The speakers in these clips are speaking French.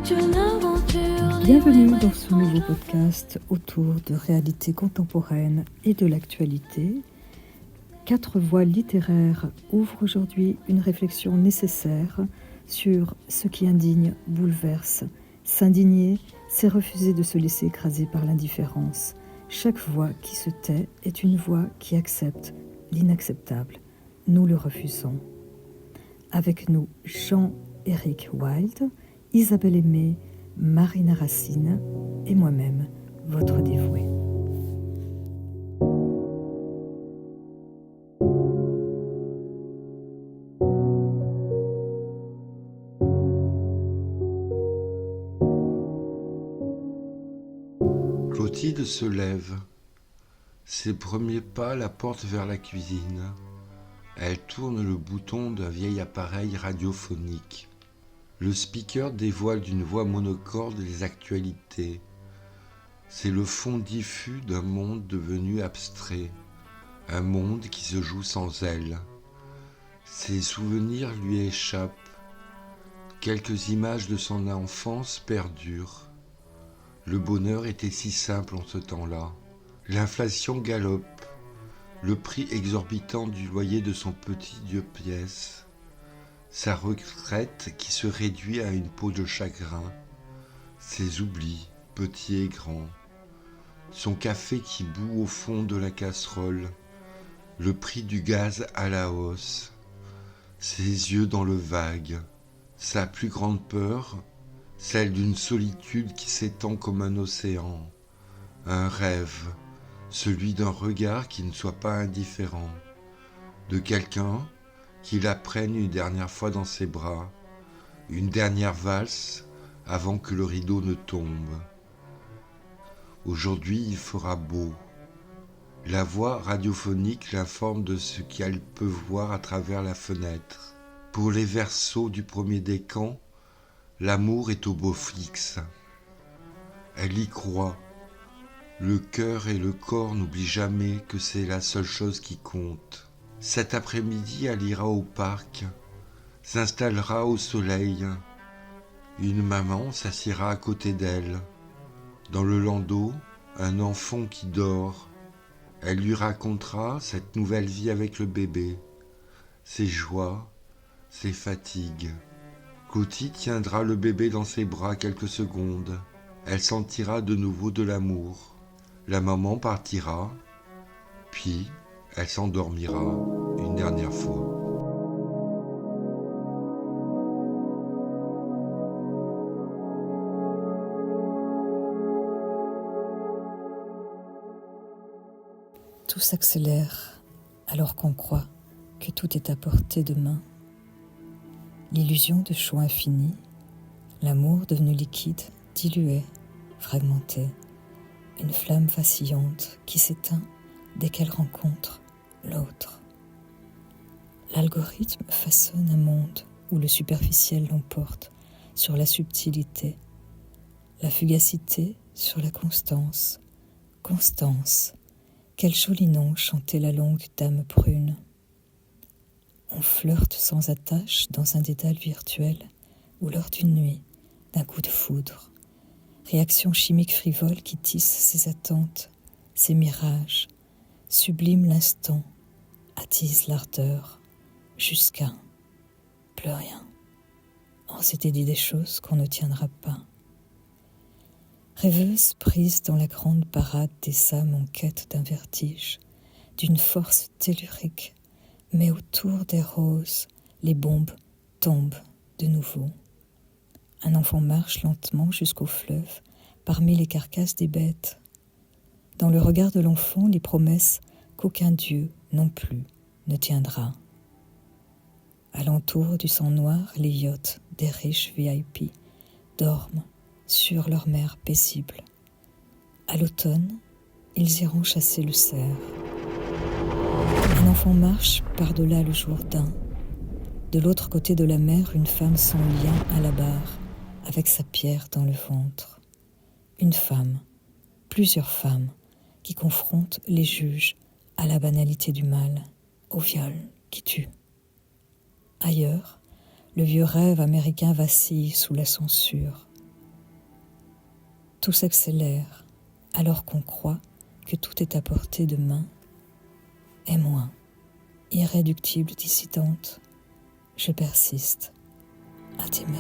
Bienvenue dans ce nouveau podcast autour de réalité contemporaine et de l'actualité. 4 voix littéraires ouvrent aujourd'hui une réflexion nécessaire sur ce qui indigne, bouleverse. S'indigner, c'est refuser de se laisser écraser par l'indifférence. Chaque voix qui se tait est une voix qui accepte l'inacceptable. Nous le refusons. Avec nous, Jean-Éric Wild, Isabelle Aimé, Marina Racine et moi-même, votre dévouée. Clotilde se lève. Ses premiers pas la portent vers la cuisine. Elle tourne le bouton d'un vieil appareil radiophonique. Le speaker dévoile d'une voix monocorde les actualités. C'est le fond diffus d'un monde devenu abstrait, un monde qui se joue sans elle. Ses souvenirs lui échappent. Quelques images de son enfance perdurent. Le bonheur était si simple en ce temps-là. L'inflation galope. Le prix exorbitant du loyer de son petit deux-pièces. Sa retraite qui se réduit à une peau de chagrin, ses oublis, petits et grands, son café qui bout au fond de la casserole, le prix du gaz à la hausse, ses yeux dans le vague, sa plus grande peur, celle d'une solitude qui s'étend comme un océan, un rêve, celui d'un regard qui ne soit pas indifférent, de quelqu'un qui la prenne une dernière fois dans ses bras, une dernière valse avant que le rideau ne tombe. Aujourd'hui, il fera beau. La voix radiophonique l'informe de ce qu'elle peut voir à travers la fenêtre. Pour les versos du premier décan, l'amour est au beau fixe. Elle y croit. Le cœur et le corps n'oublient jamais que c'est la seule chose qui compte. Cet après-midi, elle ira au parc, s'installera au soleil. Une maman s'assiera à côté d'elle. Dans le landau, un enfant qui dort. Elle lui racontera cette nouvelle vie avec le bébé, ses joies, ses fatigues. Clotilde tiendra le bébé dans ses bras quelques secondes. Elle sentira de nouveau de l'amour. La maman partira, puis elle s'endormira une dernière fois. Tout s'accélère alors qu'on croit que tout est à portée de main. L'illusion de choix infini, l'amour devenu liquide, dilué, fragmenté, une flamme vacillante qui s'éteint dès qu'elle rencontre l'autre. L'algorithme façonne un monde où le superficiel l'emporte sur la subtilité, la fugacité sur la constance. Constance, quel joli nom chantait la longue dame brune. On flirte sans attache dans un dédale virtuel ou lors d'une nuit, d'un coup de foudre. Réaction chimique frivole qui tisse ses attentes, ses mirages, sublime l'instant, attise l'ardeur, jusqu'à plus rien. On s'était dit des choses qu'on ne tiendra pas. Rêveuse prise dans la grande parade des âmes en quête d'un vertige, d'une force tellurique, mais autour des roses, les bombes tombent de nouveau. Un enfant marche lentement jusqu'au fleuve, parmi les carcasses des bêtes. Dans le regard de l'enfant, les promesses qu'aucun dieu non plus ne tiendra. Alentour du sang noir, les yachts des riches VIP dorment sur leur mer paisible. À l'automne, ils iront chasser le cerf. Un enfant marche par-delà le Jourdain. De l'autre côté de la mer, une femme sans lien à la barre, avec sa pierre dans le ventre. Une femme, plusieurs femmes, qui confrontent les juges à la banalité du mal, au viol qui tue. Ailleurs, le vieux rêve américain vacille sous la censure. Tout s'accélère alors qu'on croit que tout est à portée de main. Et moi, irréductible dissidente, je persiste à t'aimer.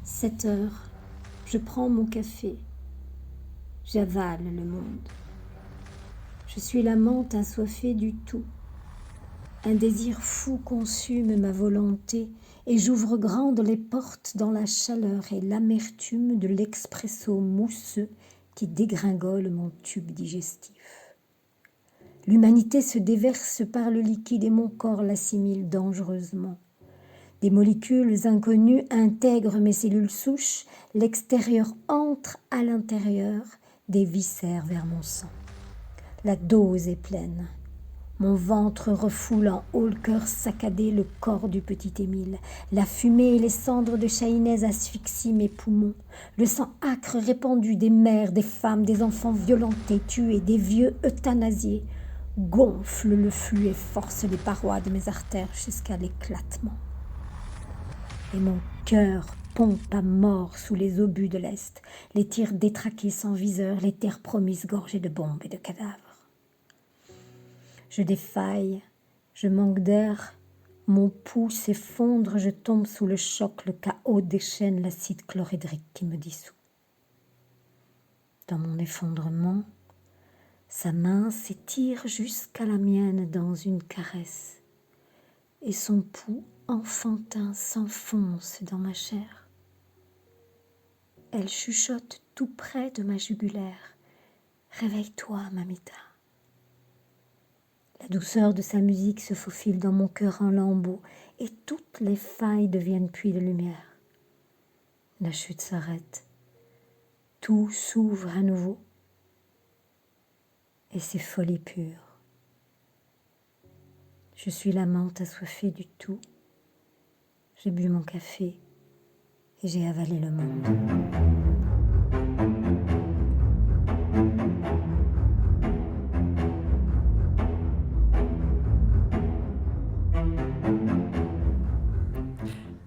« 7 heures, je prends mon café, j'avale le monde. Je suis l'amante assoiffée du tout. Un désir fou consume ma volonté et j'ouvre grandes les portes dans la chaleur et l'amertume de l'expresso mousseux qui dégringole mon tube digestif. L'humanité se déverse par le liquide et mon corps l'assimile dangereusement. Des molécules inconnues intègrent mes cellules souches, l'extérieur entre à l'intérieur, des viscères vers mon sang. La dose est pleine. Mon ventre refoule en haut le cœur saccadé le corps du petit Émile. La fumée et les cendres de Chahinez asphyxient mes poumons. Le sang âcre répandu des mères, des femmes, des enfants violentés, tués, des vieux euthanasiés gonfle le flux et force les parois de mes artères jusqu'à l'éclatement. Et mon cœur pompe à mort sous les obus de l'Est, les tirs détraqués sans viseur, les terres promises gorgées de bombes et de cadavres. Je défaille, je manque d'air, mon pouls s'effondre, je tombe sous le choc, le chaos déchaîne l'acide chlorhydrique qui me dissout. Dans mon effondrement, sa main s'étire jusqu'à la mienne dans une caresse, et son pouls enfantin s'enfonce dans ma chair. Elle chuchote tout près de ma jugulaire. « Réveille-toi, Mamita !» La douceur de sa musique se faufile dans mon cœur en lambeaux et toutes les failles deviennent puits de lumière. La chute s'arrête. Tout s'ouvre à nouveau. Et c'est folie pure. Je suis l'amante assoiffée du tout. J'ai bu mon café et j'ai avalé le monde.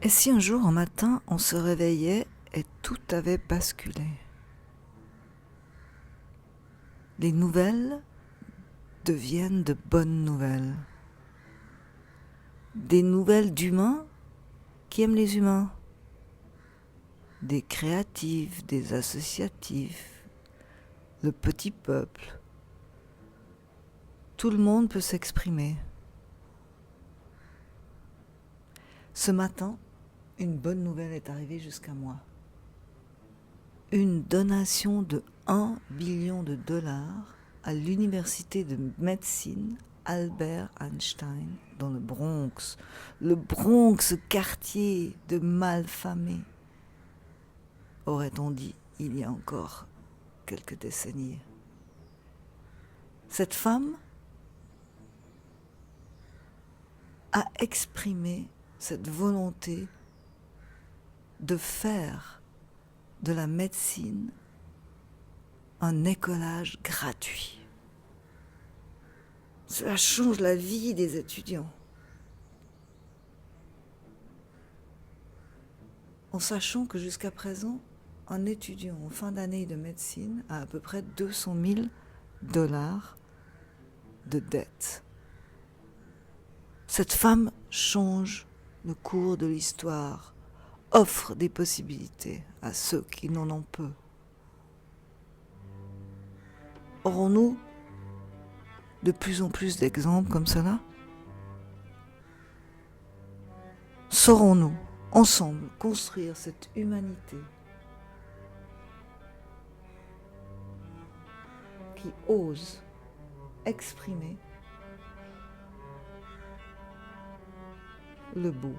Et si un jour, un matin, on se réveillait et tout avait basculé? Les nouvelles deviennent de bonnes nouvelles. Des nouvelles d'humains qui aiment les humains. Des créatifs, des associatifs, le petit peuple. Tout le monde peut s'exprimer. Ce matin, une bonne nouvelle est arrivée jusqu'à moi. Une donation de 1 billion de dollars à l'université de médecine Albert Einstein dans le Bronx quartier de malfamés, aurait-on dit il y a encore quelques décennies. Cette femme a exprimé cette volonté de faire de la médecine un écolage gratuit. Cela change la vie des étudiants. En sachant que jusqu'à présent, un étudiant en fin d'année de médecine a à peu près 200 000 dollars de dette. Cette femme change le cours de l'histoire, offre des possibilités à ceux qui n'en ont peu. Aurons-nous de plus en plus d'exemples comme cela? Saurons-nous, ensemble, construire cette humanité qui ose exprimer le beau